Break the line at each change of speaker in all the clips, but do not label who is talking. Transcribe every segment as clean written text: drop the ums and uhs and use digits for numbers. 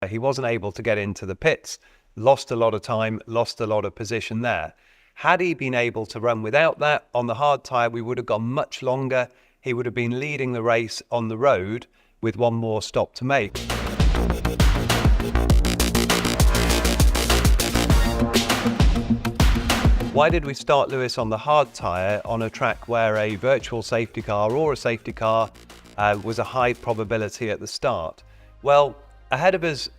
He wasn't able to get into the pits, lost a lot of time, lost a lot of position there. Had he been able to run without that on the hard tyre, we would have gone much longer. He would have been leading the race on the road with one more stop to make. Why did we start Lewis on the hard tyre on a track where a virtual safety car or a safety car was a high probability at the start? Well, ahead of us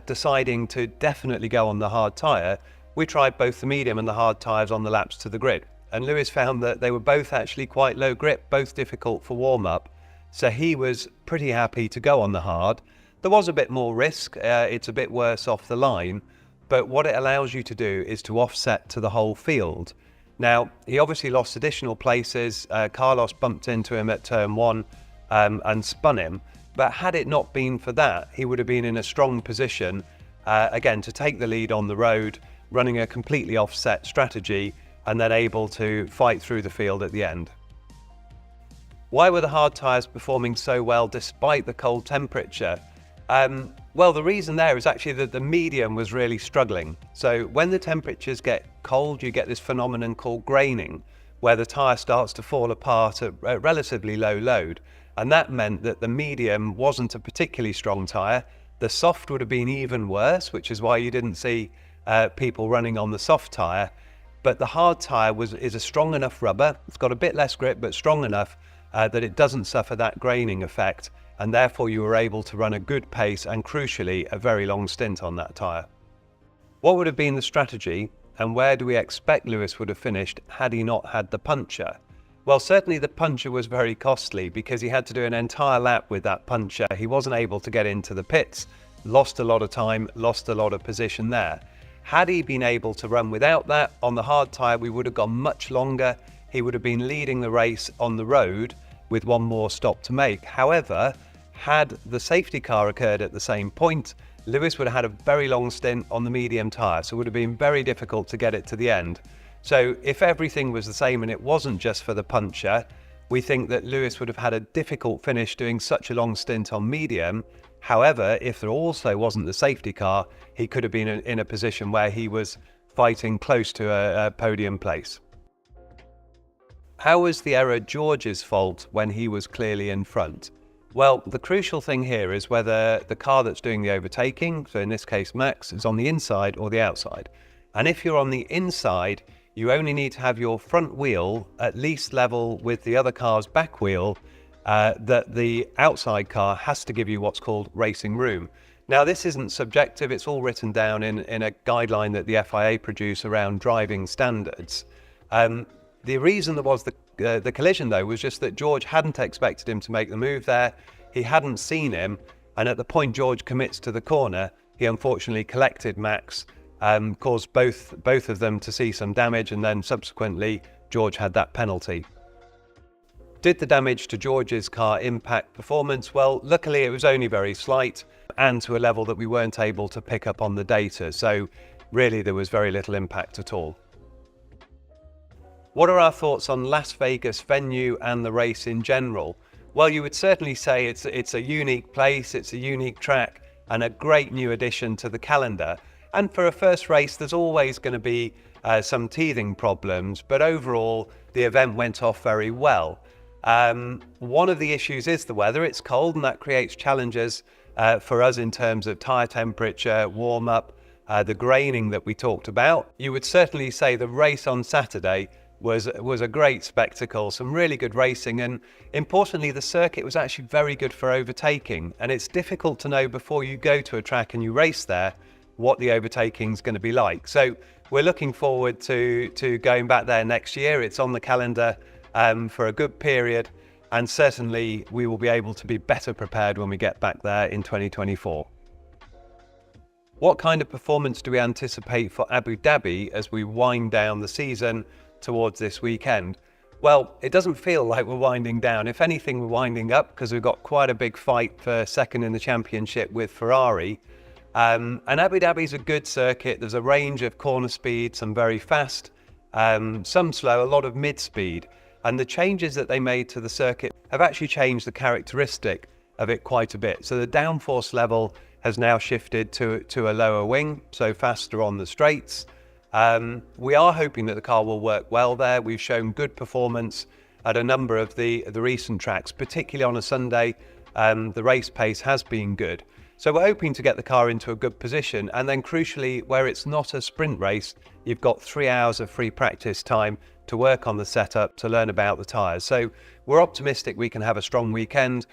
deciding to definitely go on the hard tyre, we tried both the medium and the hard tyres on the laps to the grid. And Lewis found that they were both actually quite low grip, both difficult for warm-up. So he was pretty happy to go on the hard. There was a bit more risk, it's a bit worse off the line, but what it allows you to do is to offset to the whole field. Now, he obviously lost additional places. Carlos bumped into him at turn 1 and spun him. But had it not been for that, he would have been in a strong position, again, to take the lead on the road, running a completely offset strategy, and then able to fight through the field at the end. Why were the hard tyres performing so well despite the cold temperature? Well, the reason there is actually that the medium was really struggling. So when the temperatures get cold, you get this phenomenon called graining, where the tyre starts to fall apart at relatively low load. And that meant that the medium wasn't a particularly strong tyre. The soft would have been even worse, which is why you didn't see people running on the soft tyre. But the hard tyre is a strong enough rubber. It's got a bit less grip, but strong enough that it doesn't suffer that graining effect. And therefore you were able to run a good pace and, crucially, a very long stint on that tyre. What would have been the strategy, and where do we expect Lewis would have finished had he not had the puncture? Well, certainly the puncture was very costly because he had to do an entire lap with that puncture. He wasn't able to get into the pits, lost a lot of time, lost a lot of position there. Had he been able to run without that on the hard tyre, we would have gone much longer. He would have been leading the race on the road with one more stop to make. However, had the safety car occurred at the same point, Lewis would have had a very long stint on the medium tyre, so it would have been very difficult to get it to the end. So if everything was the same and it wasn't just for the puncture, we think that Lewis would have had a difficult finish doing such a long stint on medium. However, if there also wasn't the safety car, he could have been in a position where he was fighting close to a podium place. How was the error George's fault when he was clearly in front? Well, the crucial thing here is whether the car that's doing the overtaking, so in this case Max, is on the inside or the outside. And if you're on the inside, you only need to have your front wheel at least level with the other car's back wheel, that the outside car has to give you what's called racing room. Now, this isn't subjective, it's all written down in a guideline that the FIA produce around driving standards. The reason there was the collision, though, was just that George hadn't expected him to make the move there. He hadn't seen him, and at the point George commits to the corner, he unfortunately collected Max, caused both of them to see some damage, and then subsequently George had that penalty. Did the damage to George's car impact performance? Well, luckily it was only very slight, and to a level that we weren't able to pick up on the data, so really there was very little impact at all. What are our thoughts on Las Vegas venue and the race in general? Well, you would certainly say it's a unique place, it's a unique track, and a great new addition to the calendar. And for a first race, there's always going to be some teething problems, but overall, the event went off very well. One of the issues is the weather. It's cold, and that creates challenges for us in terms of tyre temperature, warm-up, the graining that we talked about. You would certainly say the race on Saturday was a great spectacle, some really good racing, and importantly the circuit was actually very good for overtaking, and it's difficult to know before you go to a track and you race there what the overtaking is going to be like. So we're looking forward to going back there next year. It's on the calendar for a good period, and certainly we will be able to be better prepared when we get back there in 2024. What kind of performance do we anticipate for Abu Dhabi as we wind down the season towards this weekend? Well, it doesn't feel like we're winding down. If anything, we're winding up because we've got quite a big fight for second in the championship with Ferrari. And Abu Dhabi's a good circuit. There's a range of corner speed, some very fast, some slow, a lot of mid-speed. And the changes that they made to the circuit have actually changed the characteristic of it quite a bit. So the downforce level has now shifted to a lower wing, so faster on the straights. We are hoping that the car will work well there. We've shown good performance at a number of the recent tracks, particularly on a Sunday. The race pace has been good. So we're hoping to get the car into a good position, and then crucially, where it's not a sprint race, you've got 3 hours of free practice time to work on the setup, to learn about the tyres. So we're optimistic we can have a strong weekend.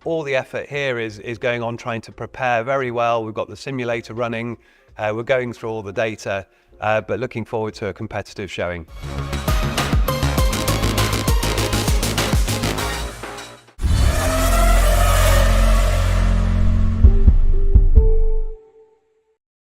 All the effort here is going on trying to prepare very well. We've got the simulator running, we're going through all the data, but looking forward to a competitive showing.